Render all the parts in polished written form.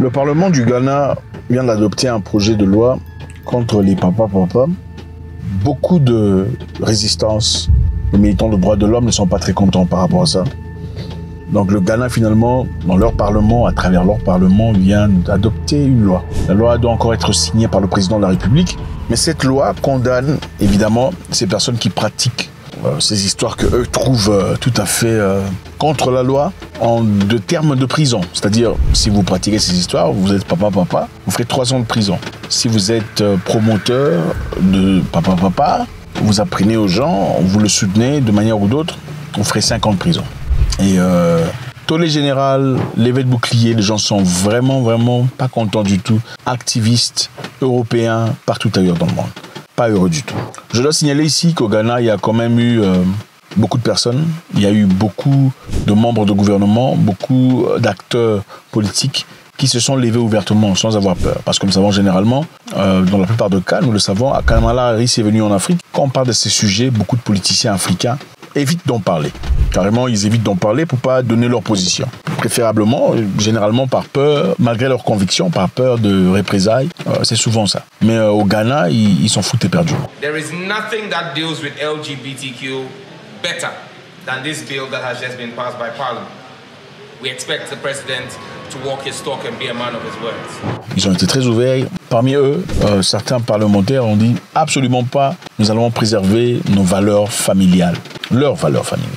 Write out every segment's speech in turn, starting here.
Le Parlement du Ghana vient d'adopter un projet de loi contre les papas. Beaucoup de résistance, les militants de droits de l'homme ne sont pas très contents par rapport à ça. Donc le Ghana, finalement, dans leur Parlement, à travers leur Parlement, vient d'adopter une loi. La loi doit encore être signée par le président de la République. Mais cette loi condamne, évidemment, ces personnes qui pratiquent ces histoires qu'eux trouvent tout à fait contre la loi en de termes de prison. C'est-à-dire, si vous pratiquez ces histoires, vous êtes papa, vous ferez 3 ans de prison. Si vous êtes promoteur de papa, vous apprenez aux gens, vous le soutenez de manière ou d'autre, vous ferez 5 ans de prison. Et tollé général, levée de bouclier, les gens sont vraiment pas contents du tout. Activistes européens partout ailleurs dans le monde. Pas heureux du tout. Je dois signaler ici qu'au Ghana, il y a quand même eu beaucoup de personnes. Il y a eu beaucoup de membres de gouvernement, beaucoup d'acteurs politiques qui se sont levés ouvertement sans avoir peur. Parce que nous savons généralement, dans la plupart des cas, nous le savons, Kamala Harris est venue en Afrique. Quand on parle de ces sujets, beaucoup de politiciens africains évitent d'en parler. Carrément, ils évitent d'en parler pour ne pas donner leur position. Préférablement, généralement par peur, malgré leurs convictions, par peur de représailles. C'est souvent ça. Mais au Ghana, ils s'en foutent éperdument. There is nothing that deals with LGBTQ better than this bill that has just been passed by Parliament. We expect the president to walk his talk and be a man of his words. Ils ont été très ouverts. Parmi eux, certains parlementaires ont dit absolument pas, nous allons préserver nos valeurs familiales, leurs valeurs familiales.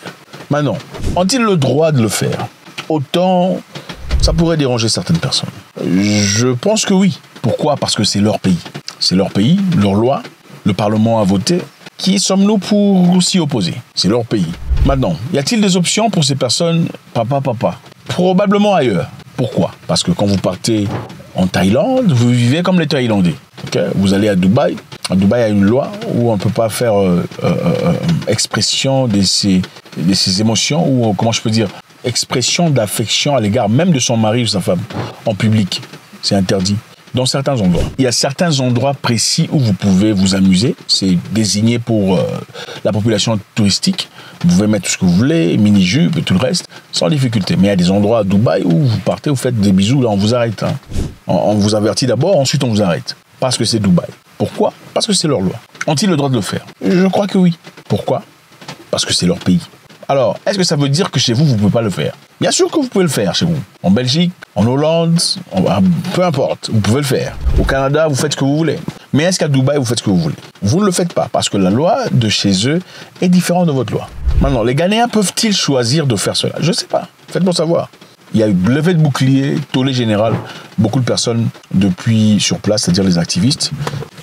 Maintenant, ont-ils le droit de le faire? Autant, ça pourrait déranger certaines personnes. Je pense que oui. Pourquoi? Parce que c'est leur pays. C'est leur pays, leur loi, le Parlement a voté. Qui sommes-nous pour s'y opposer? C'est leur pays. Maintenant, y a-t-il des options pour ces personnes papa? Probablement ailleurs. Pourquoi? Parce que quand vous partez en Thaïlande, vous vivez comme les Thaïlandais. Okay? Vous allez à Dubaï. À Dubaï, il y a une loi où on ne peut pas faire expression de ses émotions, ou comment je peux dire, expression d'affection à l'égard même de son mari ou sa femme en public. C'est interdit. Dans certains endroits. Il y a certains endroits précis où vous pouvez vous amuser. C'est désigné pour la population touristique. Vous pouvez mettre tout ce que vous voulez, mini-jupe et tout le reste, sans difficulté. Mais il y a des endroits à Dubaï où vous partez, vous faites des bisous, là on vous arrête. Hein. On vous avertit d'abord, ensuite on vous arrête. Parce que c'est Dubaï. Pourquoi? Parce que c'est leur loi. Ont-ils le droit de le faire? Je crois que oui. Pourquoi? Parce que c'est leur pays. Alors, est-ce que ça veut dire que chez vous, vous ne pouvez pas le faire? Bien sûr que vous pouvez le faire chez vous. En Belgique, en Hollande, peu importe, vous pouvez le faire. Au Canada, vous faites ce que vous voulez. Mais est-ce qu'à Dubaï, vous faites ce que vous voulez? Vous ne le faites pas, parce que la loi de chez eux est différente de votre loi. Maintenant, les Ghanéens peuvent-ils choisir de faire cela? Je ne sais pas. Faites-moi savoir. Il y a eu levée de bouclier, tollé général. Beaucoup de personnes depuis sur place, c'est-à-dire les activistes,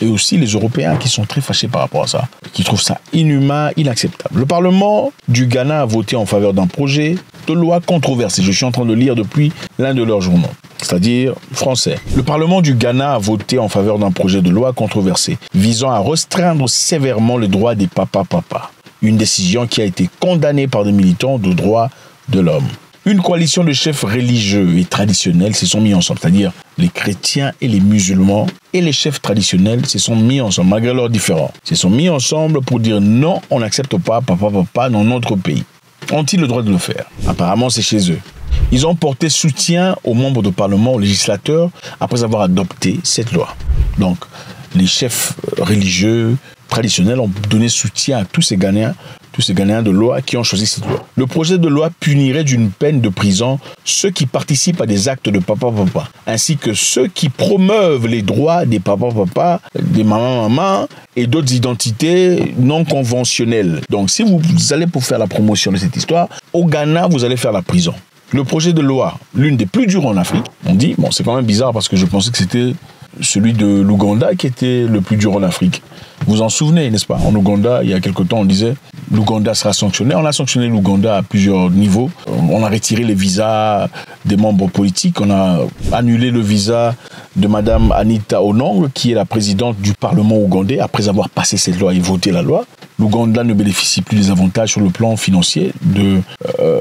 et aussi les Européens qui sont très fâchés par rapport à ça, qui trouvent ça inhumain, inacceptable. Le Parlement du Ghana a voté en faveur d'un projet de loi controversé. Je suis en train de lire depuis l'un de leurs journaux, c'est-à-dire français. Le Parlement du Ghana a voté en faveur d'un projet de loi controversé visant à restreindre sévèrement les droits des papas. Une décision qui a été condamnée par des militants de droits de l'homme. Une coalition de chefs religieux et traditionnels se sont mis ensemble, c'est-à-dire les chrétiens et les musulmans et les chefs traditionnels se sont mis ensemble, malgré leurs différends. Se sont mis ensemble pour dire non, on n'accepte pas papa dans notre pays. Ont-ils le droit de le faire? Apparemment, c'est chez eux. Ils ont porté soutien aux membres du Parlement, aux législateurs, après avoir adopté cette loi. Donc, les chefs religieux traditionnels ont donné soutien à tous ces Ghanéens de loi qui ont choisi cette loi. Le projet de loi punirait d'une peine de prison ceux qui participent à des actes de papa, ainsi que ceux qui promeuvent les droits des papa, des maman et d'autres identités non conventionnelles. Donc si vous allez pour faire la promotion de cette histoire, au Ghana, vous allez faire la prison. Le projet de loi, l'une des plus dures en Afrique, on dit, bon c'est quand même bizarre parce que je pensais que c'était celui de l'Ouganda qui était le plus dur en Afrique. Vous en souvenez, n'est-ce pas? En Ouganda, il y a quelque temps, on disait l'Ouganda sera sanctionné. On a sanctionné l'Ouganda à plusieurs niveaux. On a retiré les visas des membres politiques. On a annulé le visa de Madame Anita Onong, qui est la présidente du Parlement ougandais, après avoir passé cette loi et voté la loi. L'Ouganda ne bénéficie plus des avantages sur le plan financier de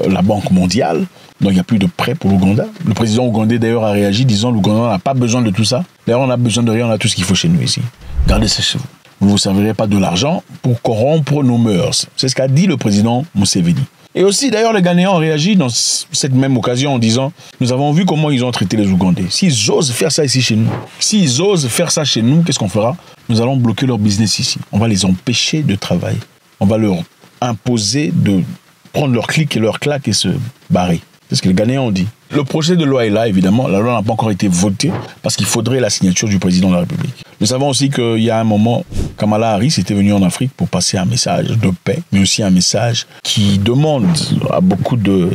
la Banque mondiale. Donc il n'y a plus de prêts pour l'Ouganda. Le président ougandais d'ailleurs a réagi disant l'Ouganda n'a pas besoin de tout ça. D'ailleurs on a besoin de rien, on a tout ce qu'il faut chez nous ici. Gardez ça chez vous. Vous ne vous servirez pas de l'argent pour corrompre nos mœurs. C'est ce qu'a dit le président Museveni. Et aussi, d'ailleurs, les Ghanéens ont réagi dans cette même occasion en disant « Nous avons vu comment ils ont traité les Ougandais. S'ils osent faire ça ici chez nous, s'ils osent faire ça chez nous, qu'est-ce qu'on fera? Nous allons bloquer leur business ici. On va les empêcher de travailler. On va leur imposer de prendre leur clic et leur claque et se barrer. » C'est ce que les Ghanéens ont dit. Le projet de loi est là, évidemment. La loi n'a pas encore été votée parce qu'il faudrait la signature du président de la République. Nous savons aussi qu'il y a un moment, Kamala Harris était venue en Afrique pour passer un message de paix, mais aussi un message qui demande à beaucoup de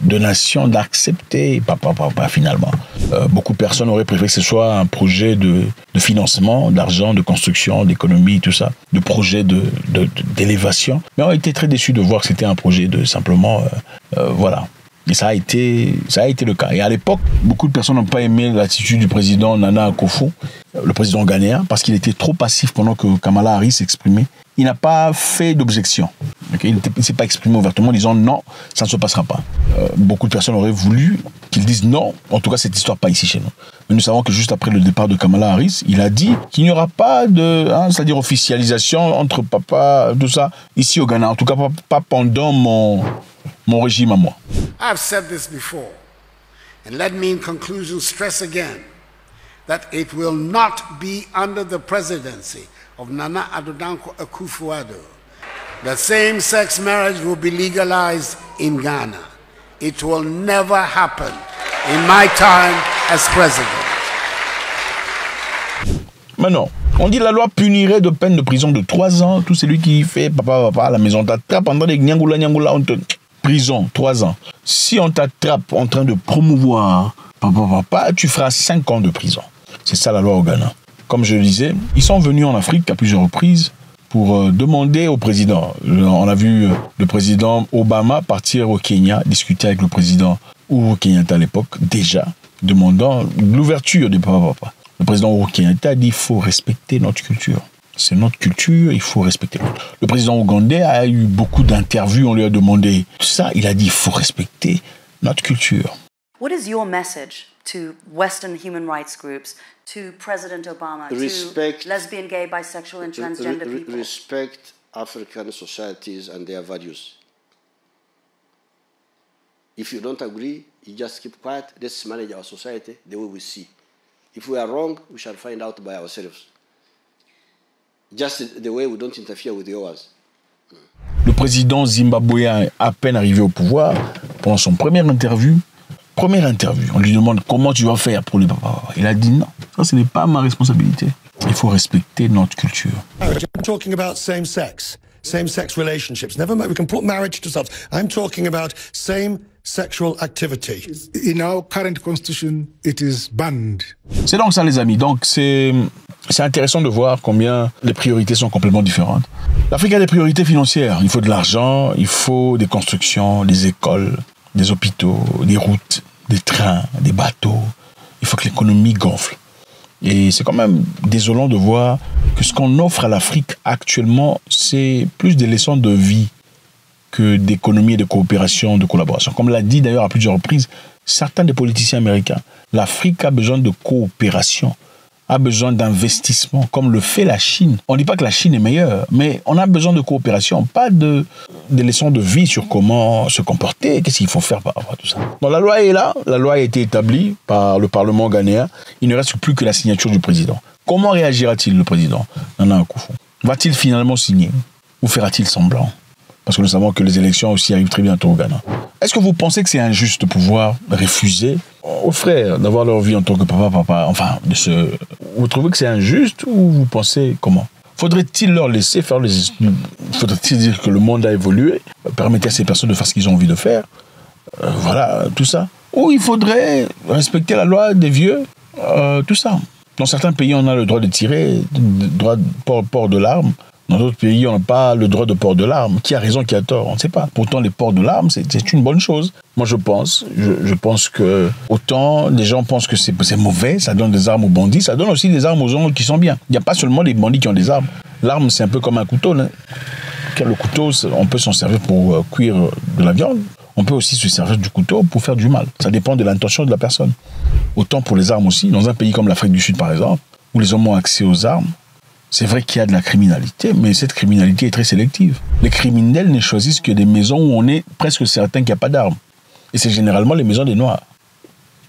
nations d'accepter, pas finalement. Beaucoup de personnes auraient préféré que ce soit un projet de financement, d'argent, de construction, d'économie, tout ça, de projet d'élévation. Mais on a été très déçus de voir que c'était un projet de simplement, voilà. Et ça a été le cas. Et à l'époque, beaucoup de personnes n'ont pas aimé l'attitude du président Nana Akufo, le président ghanéen, parce qu'il était trop passif pendant que Kamala Harris s'exprimait. Il n'a pas fait d'objection. Okay? Il ne s'est pas exprimé ouvertement en disant non, ça ne se passera pas. Beaucoup de personnes auraient voulu qu'il dise non, en tout cas cette histoire pas ici chez nous. Mais nous savons que juste après le départ de Kamala Harris, il a dit qu'il n'y aura pas de, c'est-à-dire officialisation entre papa, tout ça, ici au Ghana. En tout cas, pas pendant mon régime à moi. I've said this before, and let me in conclusion stress again that it will not be under the presidency of Nana Addo Dankwa Akufo-Addo that same-sex marriage will be legalized in Ghana. It will never happen in my time as president. Maintenant, on dit que la loi punirait de peine de prison de 3 ans tout celui qui fait papa à la maison t'attrape pendant les nyangula on te prison 3 ans. Si on t'attrape en train de promouvoir papa, tu feras 5 ans de prison. C'est ça la loi au Ghana. Comme je le disais, ils sont venus en Afrique à plusieurs reprises pour demander au président. On a vu le président Obama partir au Kenya, discuter avec le président Uhuru Kenyatta à l'époque, déjà, demandant l'ouverture de papa. Le président Uhuru Kenyatta a dit qu'il faut respecter notre culture. C'est notre culture, il faut respecter. Le président ougandais a eu beaucoup d'interviews, on lui a demandé tout ça. Il a dit qu'il faut respecter notre culture. What is your message to Western human rights groups, to President Obama, to lesbian, gay, bisexual and transgender people? Respect African societies and their values. If you don't agree, you just keep quiet. Let's manage our society the way we see. If we are wrong, we shall find out by ourselves. Just the way we don't interfere with yours. Le président zimbabwéen, à peine arrivé au pouvoir, pendant son première interview, on lui demande comment tu vas faire pour les papas. Il a dit non, ça ce n'est pas ma responsabilité. Il faut respecter notre culture. I'm talking about same-sex relationships. Never mind, we can put marriage to something. I'm talking about same-sexual activity. In our current constitution, it is banned. C'est donc ça, les amis. Donc c'est intéressant de voir combien les priorités sont complètement différentes. L'Afrique a des priorités financières. Il faut de l'argent, il faut des constructions, des écoles, des hôpitaux, des routes, des trains, des bateaux. Il faut que l'économie gonfle. Et c'est quand même désolant de voir que ce qu'on offre à l'Afrique actuellement, c'est plus des leçons de vie que d'économie, de coopération, de collaboration. Comme l'a dit d'ailleurs à plusieurs reprises certains des politiciens américains, l'Afrique a besoin de coopération, a besoin d'investissement, comme le fait la Chine. On ne dit pas que la Chine est meilleure, mais on a besoin de coopération, pas des leçons de vie sur comment se comporter, qu'est-ce qu'il faut faire par rapport à tout ça. Donc la loi est là, la loi a été établie par le Parlement ghanéen, il ne reste plus que la signature du président. Comment réagira-t-il le président Nana Akufo? Va-t-il finalement signer ou fera-t-il semblant? Parce que nous savons que les élections aussi arrivent très bientôt au Ghana. Est-ce que vous pensez que c'est injuste de pouvoir refuser aux frères d'avoir leur vie en tant que papa, enfin, vous trouvez que c'est injuste ou vous pensez comment? Faudrait-il leur laisser faire faudrait-il dire que le monde a évolué, permettre à ces personnes de faire ce qu'ils ont envie de faire, voilà, tout ça? Ou il faudrait respecter la loi des vieux, tout ça? Dans certains pays, on a le droit de tirer, le droit de port de l'arme. Dans d'autres pays, on n'a pas le droit de port de l'arme. Qui a raison, qui a tort, on ne sait pas. Pourtant, les ports de l'arme, c'est une bonne chose. Moi, je pense que autant des gens pensent que c'est mauvais, ça donne des armes aux bandits, ça donne aussi des armes aux gens qui sont bien. Il n'y a pas seulement les bandits qui ont des armes. L'arme, c'est un peu comme un couteau. Là. Car le couteau, on peut s'en servir pour cuire de la viande. On peut aussi se servir du couteau pour faire du mal. Ça dépend de l'intention de la personne. Autant pour les armes aussi. Dans un pays comme l'Afrique du Sud, par exemple, où les hommes ont accès aux armes, C'est vrai qu'il y a de la criminalité, mais cette criminalité est très sélective. Les criminels ne choisissent que des maisons où on est presque certain qu'il n'y a pas d'armes. Et c'est généralement les maisons des Noirs.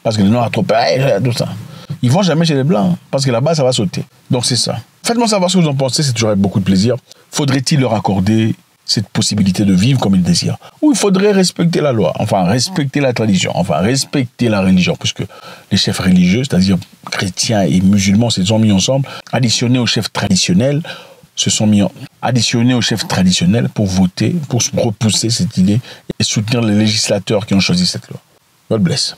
Parce que les Noirs ont trop peur, tout ça. Ils vont jamais chez les Blancs, parce que là-bas, ça va sauter. Donc c'est ça. Faites-moi savoir ce que vous en pensez, c'est toujours avec beaucoup de plaisir. Faudrait-il leur accorder cette possibilité de vivre comme ils désirent? Ou il faudrait respecter la loi, enfin respecter la tradition, enfin respecter la religion, puisque les chefs religieux, c'est-à-dire chrétiens et musulmans, se sont mis ensemble, additionnés aux chefs traditionnels, additionnés aux chefs traditionnels pour voter, pour repousser cette idée et soutenir les législateurs qui ont choisi cette loi. God bless.